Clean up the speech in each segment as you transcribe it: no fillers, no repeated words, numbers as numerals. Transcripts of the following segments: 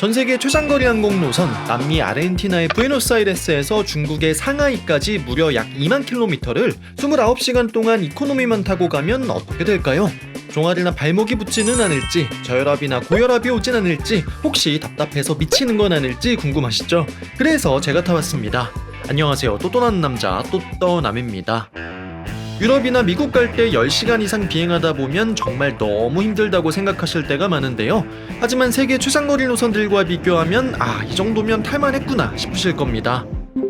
전세계 최장거리 항공 노선 남미 아르헨티나의 부에노스아이레스에서 중국의 상하이까지 무려 약 2만 킬로미터를 29시간 동안 이코노미만 타고 가면 어떻게 될까요? 종아리나 발목이 붙지는 않을지, 저혈압이나 고혈압이 오진 않을지, 혹시 답답해서 미치는 건 아닐지 궁금하시죠? 그래서 제가 타봤습니다. 안녕하세요, 또또나는 남자 또떠남입니다. 유럽이나 미국 갈 때 10시간 이상 비행하다 보면 정말 너무 힘들다고 생각하실 때가 많은데요. 하지만 세계 최장거리 노선들과 비교하면 이 정도면 탈만했구나 싶으실 겁니다.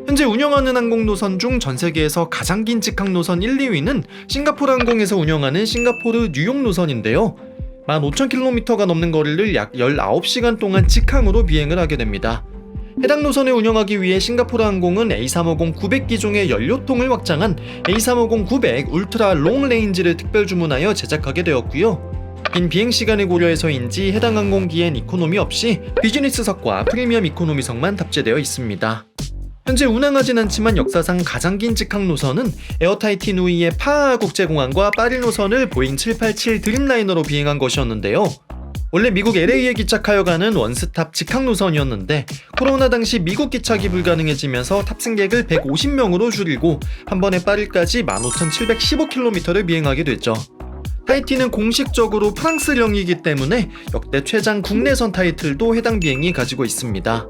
현재 운영하는 항공노선 중 전세계에서 가장 긴 직항 노선 1, 2위는 싱가포르 항공에서 운영하는 싱가포르 뉴욕 노선인데요. 15,000km가 넘는 거리를 약 19시간 동안 직항으로 비행을 하게 됩니다. 해당 노선을 운영하기 위해 싱가포르 항공은 A350 900기종의 연료통을 확장한 A350 900 울트라 롱 레인지를 특별 주문하여 제작하게 되었고요. 긴 비행시간을 고려해서인지 해당 항공기엔 이코노미 없이 비즈니스석과 프리미엄 이코노미석만 탑재되어 있습니다. 현재 운항하진 않지만 역사상 가장 긴 직항 노선은 에어타이티 누이의 파하 국제공항과 파리 노선을 보잉 787 드림라이너로 비행한 것이었는데요. 원래 미국 LA에 기착하여 가는 원스탑 직항 노선이었는데 코로나 당시 미국 기착이 불가능해지면서 탑승객을 150명으로 줄이고 한 번에 파리까지 15,715km를 비행하게 됐죠. 타이티는 공식적으로 프랑스령이기 때문에 역대 최장 국내선 타이틀도 해당 비행이 가지고 있습니다.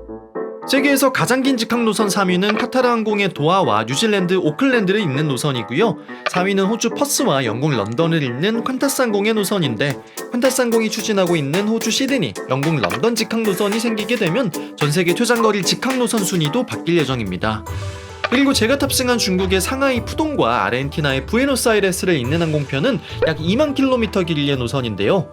세계에서 가장 긴 직항 노선 3위는 카타르 항공의 도하와 뉴질랜드 오클랜드를 잇는 노선이고요. 4위는 호주 퍼스와 영국 런던을 잇는 퀀타스 항공의 노선인데, 퀀타스 항공이 추진하고 있는 호주 시드니, 영국 런던 직항 노선이 생기게 되면 전세계 최장거리 직항 노선 순위도 바뀔 예정입니다. 그리고 제가 탑승한 중국의 상하이 푸동과 아르헨티나의 부에노스아이레스를 잇는 항공편은 약 2만 킬로미터 길이의 노선인데요.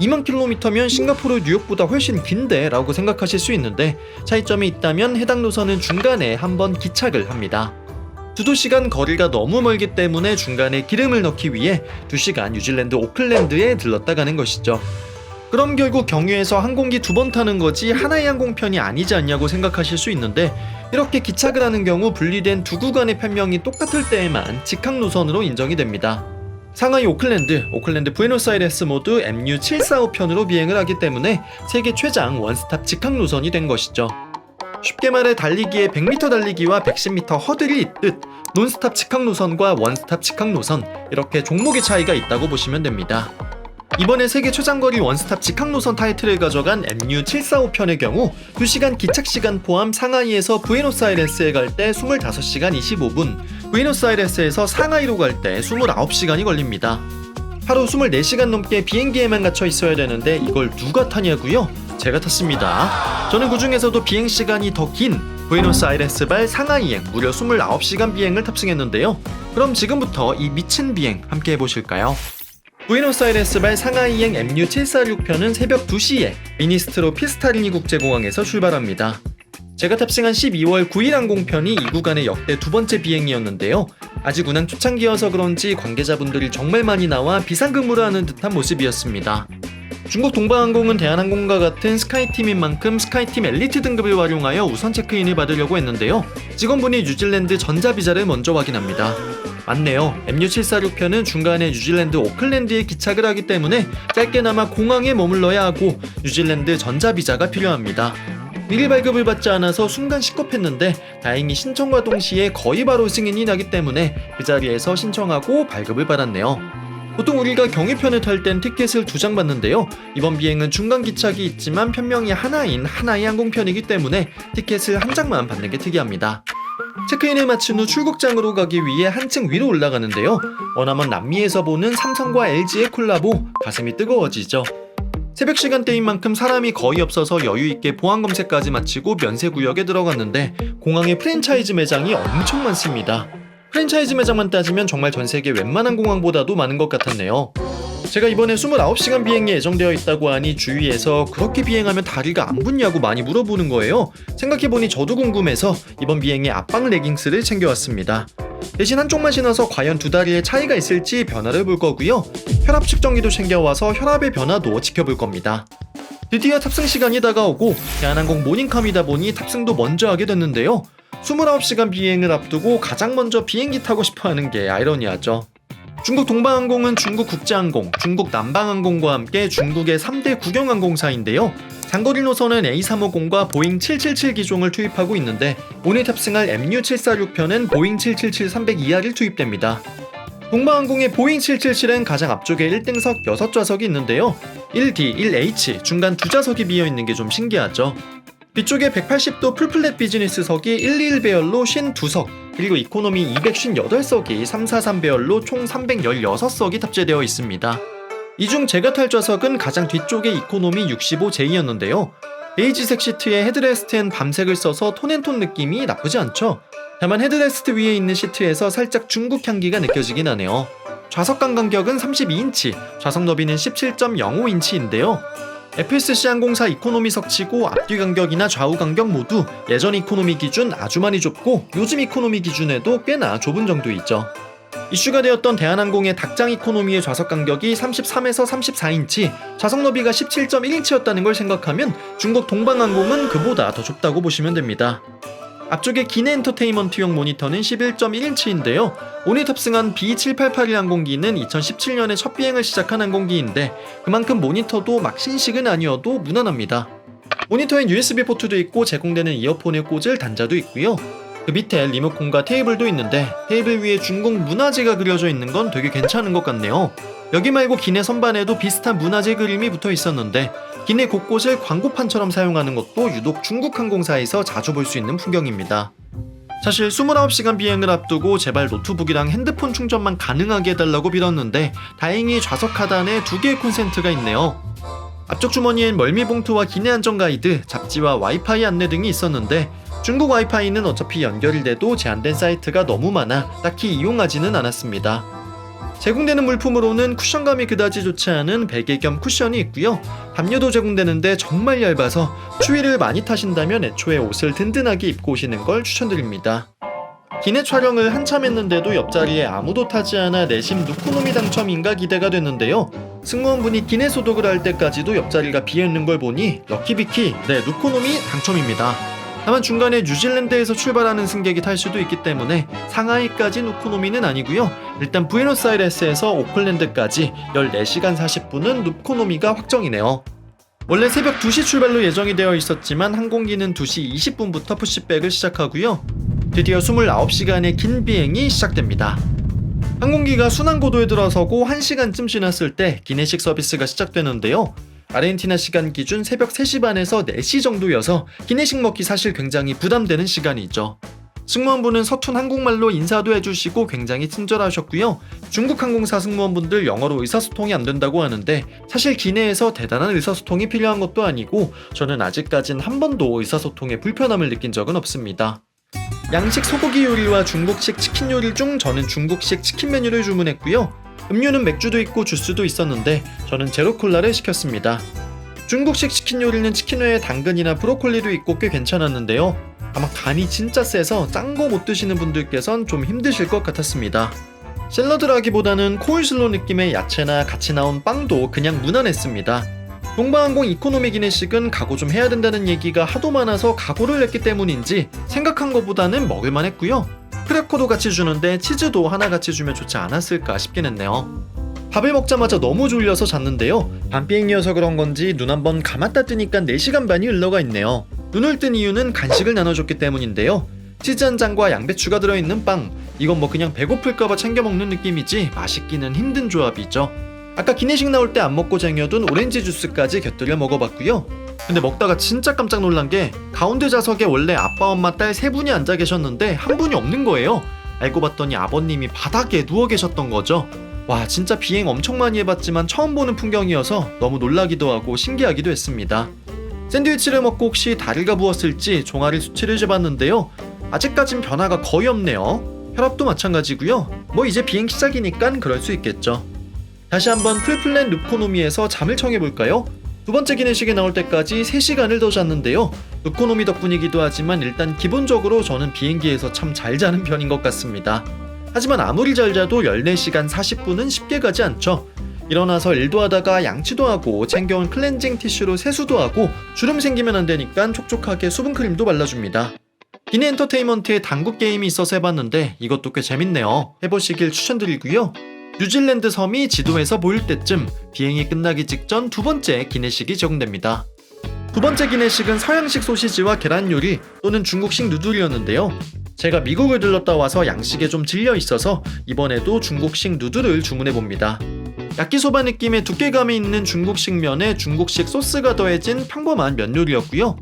2만 킬로미터면 싱가포르 뉴욕보다 훨씬 긴데 라고 생각하실 수 있는데, 차이점이 있다면 해당 노선은 중간에 한번 기착을 합니다. 두시간 거리가 너무 멀기 때문에 중간에 기름을 넣기 위해 2시간 뉴질랜드 오클랜드에 들렀다 가는 것이죠. 그럼 결국 경유해서 항공기 2번 타는 거지 하나의 항공편이 아니지 않냐고 생각하실 수 있는데, 이렇게 기착을 하는 경우 분리된 두 구간의 편명이 똑같을 때에만 직항 노선으로 인정이 됩니다. 상하이 오클랜드 부에노스아이레스 모두 MU745편으로 비행을 하기 때문에 세계 최장 원스탑 직항 노선이 된 것이죠. 쉽게 말해 달리기에 100m 달리기와 110m 허들이 있듯 논스탑 직항 노선과 원스탑 직항 노선, 이렇게 종목의 차이가 있다고 보시면 됩니다. 이번에 세계 최장거리 원스탑 직항 노선 타이틀을 가져간 MU745편의 경우 2시간 기착시간 포함 상하이에서 부에노스아이레스에 갈 때 25시간 25분, 부에노스아이레스에서 상하이로 갈 때 29시간이 걸립니다. 하루 24시간 넘게 비행기에만 갇혀 있어야 되는데 이걸 누가 타냐고요? 제가 탔습니다. 저는 그 중에서도 비행시간이 더 긴 부에노스아이레스발 상하이행 무려 29시간 비행을 탑승했는데요. 그럼 지금부터 이 미친 비행 함께 해보실까요? 부에노스아이레스발 상하이행 MU746편은 새벽 2시에 미니스트로 피스타리니 국제공항에서 출발합니다. 제가 탑승한 12월 9일 항공편이 이 구간의 역대 두 번째 비행이었는데요. 아직 운항 초창기여서 그런지 관계자분들이 정말 많이 나와 비상근무를 하는 듯한 모습이었습니다. 중국 동바항공은 대한항공과 같은 스카이팀인 만큼 스카이팀 엘리트 등급을 활용하여 우선 체크인을 받으려고 했는데요. 직원분이 뉴질랜드 전자비자를 먼저 확인합니다. 맞네요. MU746편은 중간에 뉴질랜드 오클랜드에 기착을 하기 때문에 짧게나마 공항에 머물러야 하고 뉴질랜드 전자비자가 필요합니다. 미리 발급을 받지 않아서 순간 식겁했는데 다행히 신청과 동시에 거의 바로 승인이 나기 때문에 그 자리에서 신청하고 발급을 받았네요. 보통 우리가 경유편을 탈 땐 티켓을 2장 받는데요. 이번 비행은 중간 기착이 있지만 편명이 하나인 하나의 항공편이기 때문에 티켓을 1장만 받는 게 특이합니다. 체크인을 마친 후 출국장으로 가기 위해 한층 위로 올라가는데요. 머나먼 남미에서 보는 삼성과 LG의 콜라보, 가슴이 뜨거워지죠. 새벽 시간대인 만큼 사람이 거의 없어서 여유있게 보안검색까지 마치고 면세구역에 들어갔는데 공항에 프랜차이즈 매장이 엄청 많습니다. 프랜차이즈 매장만 따지면 정말 전세계 웬만한 공항보다도 많은 것 같았네요. 제가 이번에 29시간 비행이 예정되어 있다고 하니 주위에서 그렇게 비행하면 다리가 안 붓냐고 많이 물어보는 거예요. 생각해보니 저도 궁금해서 이번 비행에 앞방 레깅스를 챙겨왔습니다. 대신 한쪽만 신어서 과연 두 다리에 차이가 있을지 변화를 볼 거고요. 혈압 측정기도 챙겨와서 혈압의 변화도 지켜볼 겁니다. 드디어 탑승 시간이 다가오고 대한항공 모닝캄이다 보니 탑승도 먼저 하게 됐는데요. 29시간 비행을 앞두고 가장 먼저 비행기 타고 싶어하는 게 아이러니하죠. 중국 동방항공은 중국 국제항공, 중국 남방항공과 함께 중국의 3대 국영항공사인데요. 장거리 노선은 A350과 보잉 777 기종을 투입하고 있는데 오늘 탑승할 MU746편은 보잉 777-302R이 투입됩니다. 동방항공의 보잉 777은 가장 앞쪽에 1등석 6좌석이 있는데요. 1D, 1H 중간 2좌석이 비어있는 게 좀 신기하죠. 뒤쪽에 180도 풀플랫 비즈니스석이 121배열로 52석, 그리고 이코노미 258석이 343배열로 총 316석이 탑재되어 있습니다. 이 중 제가 탈 좌석은 가장 뒤쪽에 이코노미 65J였는데요. 베이지색 시트에 헤드레스트엔 밤색을 써서 톤앤톤 느낌이 나쁘지 않죠. 다만 헤드레스트 위에 있는 시트에서 살짝 중국 향기가 느껴지긴 하네요. 좌석간 간격은 32인치, 좌석 너비는 17.05인치인데요. FSC 항공사 이코노미석 치고 앞뒤 간격이나 좌우 간격 모두 예전 이코노미 기준 아주 많이 좁고 요즘 이코노미 기준에도 꽤나 좁은 정도이죠. 이슈가 되었던 대한항공의 닭장 이코노미의 좌석 간격이 33에서 34인치, 좌석 너비가 17.1인치였다는 걸 생각하면 중국 동방항공은 그보다 더 좁다고 보시면 됩니다. 앞쪽에 기내 엔터테인먼트용 모니터는 11.1인치인데요. 오늘 탑승한 B7881 항공기는 2017년에 첫 비행을 시작한 항공기인데 그만큼 모니터도 막 신식은 아니어도 무난합니다. 모니터엔 USB 포트도 있고 제공되는 이어폰을 꽂을 단자도 있고요. 그 밑에 리모컨과 테이블도 있는데 테이블 위에 중국 문화재가 그려져 있는 건 되게 괜찮은 것 같네요. 여기 말고 기내 선반에도 비슷한 문화재 그림이 붙어 있었는데 기내 곳곳을 광고판처럼 사용하는 것도 유독 중국 항공사에서 자주 볼 수 있는 풍경입니다. 사실 29시간 비행을 앞두고 제발 노트북이랑 핸드폰 충전만 가능하게 해달라고 빌었는데 다행히 좌석 하단에 2개의 콘센트가 있네요. 앞쪽 주머니엔 멀미봉투와 기내 안전 가이드, 잡지와 와이파이 안내 등이 있었는데 중국 와이파이는 어차피 연결이 돼도 제한된 사이트가 너무 많아 딱히 이용하지는 않았습니다. 제공되는 물품으로는 쿠션감이 그다지 좋지 않은 베개 겸 쿠션이 있고요. 담요도 제공되는데 정말 얇아서 추위를 많이 타신다면 애초에 옷을 든든하게 입고 오시는 걸 추천드립니다. 기내 촬영을 한참 했는데도 옆자리에 아무도 타지 않아 내심 누코노미 당첨인가 기대가 됐는데요. 승무원분이 기내 소독을 할 때까지도 옆자리가 비어있는 걸 보니 럭키비키, 누코노미 당첨입니다. 다만 중간에 뉴질랜드에서 출발하는 승객이 탈 수도 있기 때문에 상하이까지 누코노미는 아니고요. 일단 부에노스아이레스에서 오클랜드까지 14시간 40분은 누코노미가 확정이네요. 원래 새벽 2시 출발로 예정이 되어 있었지만 항공기는 2시 20분부터 푸시백을 시작하고요. 드디어 29시간의 긴 비행이 시작됩니다. 항공기가 순항고도에 들어서고 1시간쯤 지났을 때 기내식 서비스가 시작되는데요. 아르헨티나 시간 기준 새벽 3시 반에서 4시 정도여서 기내식 먹기 사실 굉장히 부담되는 시간이죠. 승무원분은 서툰 한국말로 인사도 해주시고 굉장히 친절하셨고요. 중국 항공사 승무원분들 영어로 의사소통이 안 된다고 하는데 사실 기내에서 대단한 의사소통이 필요한 것도 아니고 저는 아직까진 한 번도 의사소통에 불편함을 느낀 적은 없습니다. 양식 소고기 요리와 중국식 치킨 요리 중 저는 중국식 치킨 메뉴를 주문했고요. 음료는 맥주도 있고 주스도 있었는데 저는 제로콜라를 시켰습니다. 중국식 치킨 요리는 치킨 외에 당근이나 브로콜리도 있고 꽤 괜찮았는데요. 아마 간이 진짜 세서 짠 거 못 드시는 분들께선 좀 힘드실 것 같았습니다. 샐러드라기보다는 코울슬로 느낌의 야채나 같이 나온 빵도 그냥 무난했습니다. 동방항공 이코노미 기내식은 각오 좀 해야 된다는 얘기가 하도 많아서 각오를 했기 때문인지 생각한 것보다는 먹을만 했고요. 크래커도 같이 주는데 치즈도 하나 같이 주면 좋지 않았을까 싶긴 했네요. 밥을 먹자마자 너무 졸려서 잤는데요. 밤비행이어서 그런 건지 눈 한번 감았다 뜨니까 4시간 반이 흘러가 있네요. 눈을 뜬 이유는 간식을 나눠줬기 때문인데요. 치즈 한 장과 양배추가 들어있는 빵, 이건 뭐 그냥 배고플까봐 챙겨 먹는 느낌이지 맛있기는 힘든 조합이죠. 아까 기내식 나올 때 안 먹고 쟁여둔 오렌지 주스까지 곁들여 먹어봤고요. 근데 먹다가 진짜 깜짝 놀란 게 가운데 좌석에 원래 아빠, 엄마, 딸 3분이 앉아 계셨는데 한 분이 없는 거예요. 알고 봤더니 아버님이 바닥에 누워 계셨던 거죠. 와, 진짜 비행 엄청 많이 해봤지만 처음 보는 풍경이어서 너무 놀라기도 하고 신기하기도 했습니다. 샌드위치를 먹고 혹시 다리가 부었을지 종아리 수치를 재봤는데요. 아직까진 변화가 거의 없네요. 혈압도 마찬가지고요. 뭐 이제 비행 시작이니깐 그럴 수 있겠죠. 다시 한번 풀플랜 누코노미에서 잠을 청해볼까요? 두 번째 기내식에 나올 때까지 3시간을 더 잤는데요. 누코노미 덕분이기도 하지만 일단 기본적으로 저는 비행기에서 참 잘 자는 편인 것 같습니다. 하지만 아무리 잘 자도 14시간 40분은 쉽게 가지 않죠. 일어나서 일도 하다가 양치도 하고 챙겨온 클렌징 티슈로 세수도 하고 주름 생기면 안 되니까 촉촉하게 수분크림도 발라줍니다. 기내 엔터테인먼트에 당구 게임이 있어서 해봤는데 이것도 꽤 재밌네요. 해보시길 추천드리고요. 뉴질랜드 섬이 지도에서 보일 때쯤 비행이 끝나기 직전 두 번째 기내식이 제공됩니다. 두 번째 기내식은 서양식 소시지와 계란 요리 또는 중국식 누들이었는데요. 제가 미국을 들렀다 와서 양식에 좀 질려 있어서 이번에도 중국식 누들을 주문해봅니다. 야끼소바 느낌의 두께감이 있는 중국식 면에 중국식 소스가 더해진 평범한 면 요리였고요.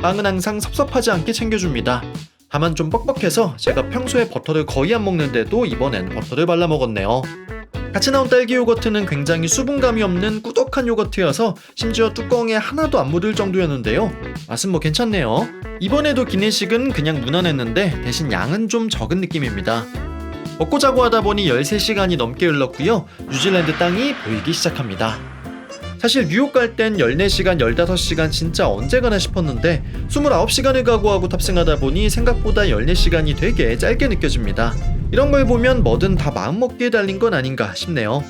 빵은 항상 섭섭하지 않게 챙겨줍니다. 다만 좀 뻑뻑해서 제가 평소에 버터를 거의 안 먹는데도 이번엔 버터를 발라 먹었네요. 같이 나온 딸기 요거트는 굉장히 수분감이 없는 꾸덕한 요거트여서 심지어 뚜껑에 하나도 안 묻을 정도였는데요. 맛은 뭐 괜찮네요. 이번에도 기내식은 그냥 무난했는데 대신 양은 좀 적은 느낌입니다. 먹고 자고 하다 보니 13시간이 넘게 흘렀고요. 뉴질랜드 땅이 보이기 시작합니다. 사실 뉴욕 갈 땐 14시간, 15시간 진짜 언제 가나 싶었는데 29시간을 각오하고 탑승하다 보니 생각보다 14시간이 되게 짧게 느껴집니다. 이런 걸 보면 뭐든 다 마음먹기에 달린 건 아닌가 싶네요.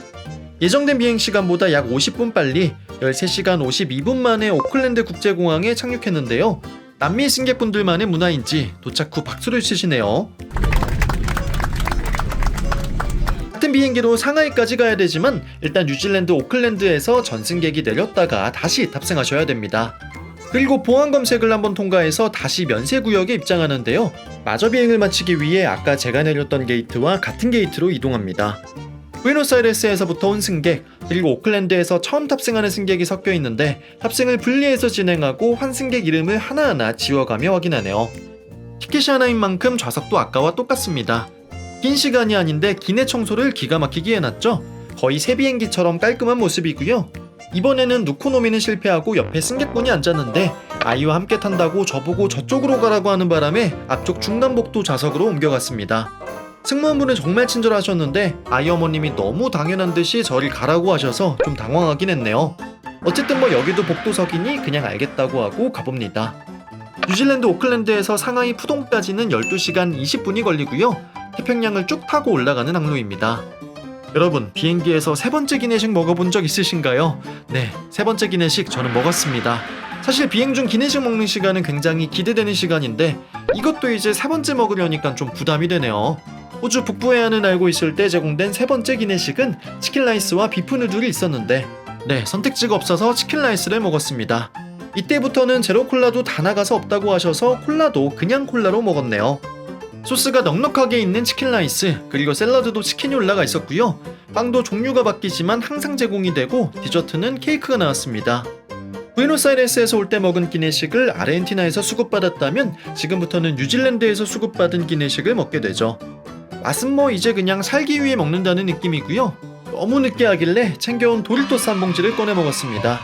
예정된 비행시간보다 약 50분 빨리 13시간 52분 만에 오클랜드 국제공항에 착륙했는데요. 남미 승객분들만의 문화인지 도착 후 박수를 치시네요. 같은 비행기로 상하이까지 가야 되지만 일단 뉴질랜드 오클랜드에서 전승객이 내렸다가 다시 탑승하셔야 됩니다. 그리고 보안 검색을 한번 통과해서 다시 면세구역에 입장하는데요. 마저 비행을 마치기 위해 아까 제가 내렸던 게이트와 같은 게이트로 이동합니다. 부에노스아이레스에서부터 온 승객, 그리고 오클랜드에서 처음 탑승하는 승객이 섞여 있는데 탑승을 분리해서 진행하고 환승객 이름을 하나하나 지워가며 확인하네요. 티켓이 하나인 만큼 좌석도 아까와 똑같습니다. 긴 시간이 아닌데 기내 청소를 기가 막히게 해놨죠. 거의 새 비행기처럼 깔끔한 모습이고요. 이번에는 누코노미는 실패하고 옆에 승객분이 앉았는데 아이와 함께 탄다고 저보고 저쪽으로 가라고 하는 바람에 앞쪽 중간복도 좌석으로 옮겨갔습니다. 승무원분은 정말 친절하셨는데 아이 어머님이 너무 당연한 듯이 저를 가라고 하셔서 좀 당황하긴 했네요. 어쨌든 뭐 여기도 복도석이니 그냥 알겠다고 하고 가봅니다. 뉴질랜드 오클랜드에서 상하이 푸동까지는 12시간 20분이 걸리고요. 태평양을 쭉 타고 올라가는 항로입니다. 여러분, 비행기에서 세 번째 기내식 먹어본 적 있으신가요? 네, 세 번째 기내식 저는 먹었습니다. 사실 비행 중 기내식 먹는 시간은 굉장히 기대되는 시간인데 이것도 이제 세 번째 먹으려니까 좀 부담이 되네요. 호주 북부 해안을 날고 있을 때 제공된 세 번째 기내식은 치킨 라이스와 비프 누들이 있었는데 네, 선택지가 없어서 치킨 라이스를 먹었습니다. 이때부터는 제로 콜라도 다 나가서 없다고 하셔서 콜라도 그냥 콜라로 먹었네요. 소스가 넉넉하게 있는 치킨 라이스, 그리고 샐러드도 치킨이 올라가 있었고요. 빵도 종류가 바뀌지만 항상 제공이 되고 디저트는 케이크가 나왔습니다. 부에노스아이레스에서 올 때 먹은 기내식을 아르헨티나에서 수급받았다면 지금부터는 뉴질랜드에서 수급받은 기내식을 먹게 되죠. 맛은 뭐 이제 그냥 살기 위해 먹는다는 느낌이고요. 너무 느끼하길래 챙겨온 도리토스 한 봉지를 꺼내 먹었습니다.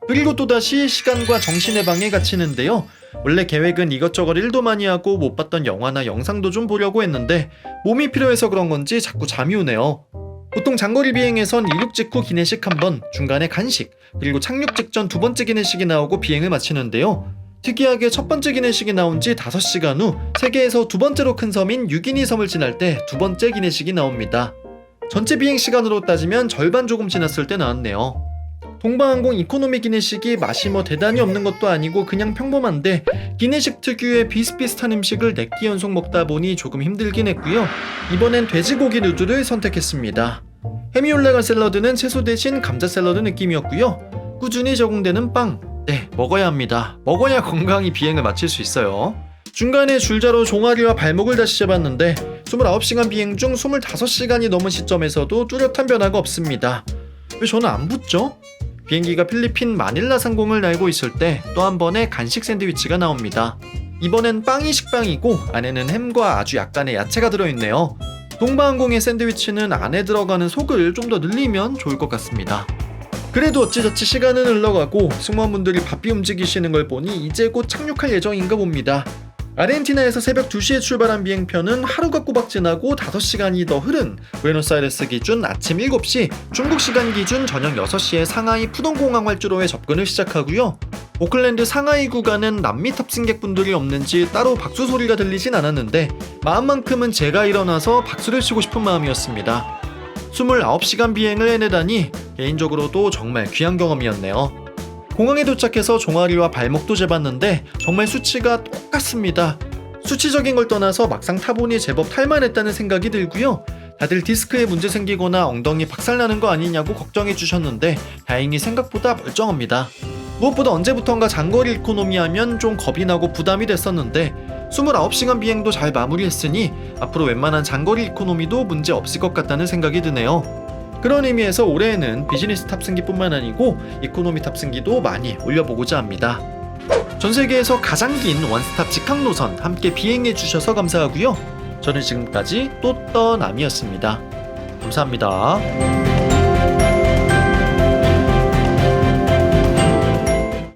그리고 또다시 시간과 정신의 방에 갇히는데요. 원래 계획은 이것저것 일도 많이 하고 못 봤던 영화나 영상도 좀 보려고 했는데 몸이 필요해서 그런 건지 자꾸 잠이 오네요. 보통 장거리 비행에선 이륙 직후 기내식 한 번, 중간에 간식, 그리고 착륙 직전 두 번째 기내식이 나오고 비행을 마치는데요. 특이하게 첫 번째 기내식이 나온 지 5시간 후 세계에서 두 번째로 큰 섬인 유기니 섬을 지날 때 두 번째 기내식이 나옵니다. 전체 비행 시간으로 따지면 절반 조금 지났을 때 나왔네요. 동방항공 이코노미 기내식이 맛이 뭐 대단히 없는 것도 아니고 그냥 평범한데 기내식 특유의 비슷비슷한 음식을 4끼 연속 먹다 보니 조금 힘들긴 했고요. 이번엔 돼지고기 누들을 선택했습니다. 햄이 올라간 샐러드는 채소 대신 감자 샐러드 느낌이었고요. 꾸준히 제공되는 빵, 네, 먹어야 합니다. 먹어야 건강히 비행을 마칠 수 있어요. 중간에 줄자로 종아리와 발목을 다시 재봤는데 29시간 비행 중 25시간이 넘은 시점에서도 뚜렷한 변화가 없습니다. 왜 저는 안 붙죠? 비행기가 필리핀 마닐라 상공을 날고 있을 때 또 한 번의 간식 샌드위치가 나옵니다. 이번엔 빵이 식빵이고 안에는 햄과 아주 약간의 야채가 들어있네요. 동방항공의 샌드위치는 안에 들어가는 속을 좀 더 늘리면 좋을 것 같습니다. 그래도 어찌저찌 시간은 흘러가고 승무원분들이 바삐 움직이시는 걸 보니 이제 곧 착륙할 예정인가 봅니다. 아르헨티나에서 새벽 2시에 출발한 비행편은 하루가 꼬박 지나고 5시간이 더 흐른 부에노스아이레스 기준 아침 7시, 중국 시간 기준 저녁 6시에 상하이 푸동공항 활주로에 접근을 시작하고요. 오클랜드 상하이 구간은 남미 탑승객분들이 없는지 따로 박수 소리가 들리진 않았는데 마음만큼은 제가 일어나서 박수를 치고 싶은 마음이었습니다. 29시간 비행을 해내다니 개인적으로도 정말 귀한 경험이었네요. 공항에 도착해서 종아리와 발목도 재봤는데 정말 수치가 똑같습니다. 수치적인 걸 떠나서 막상 타보니 제법 탈만했다는 생각이 들고요. 다들 디스크에 문제 생기거나 엉덩이 박살나는 거 아니냐고 걱정해 주셨는데 다행히 생각보다 멀쩡합니다. 무엇보다 언제부턴가 장거리 이코노미 하면 좀 겁이 나고 부담이 됐었는데 29시간 비행도 잘 마무리했으니 앞으로 웬만한 장거리 이코노미도 문제 없을 것 같다는 생각이 드네요. 그런 의미에서 올해에는 비즈니스 탑승기뿐만 아니고 이코노미 탑승기도 많이 올려보고자 합니다. 전 세계에서 가장 긴 원스톱 직항 노선 함께 비행해 주셔서 감사하고요. 저는 지금까지 또떠남이었습니다. 감사합니다.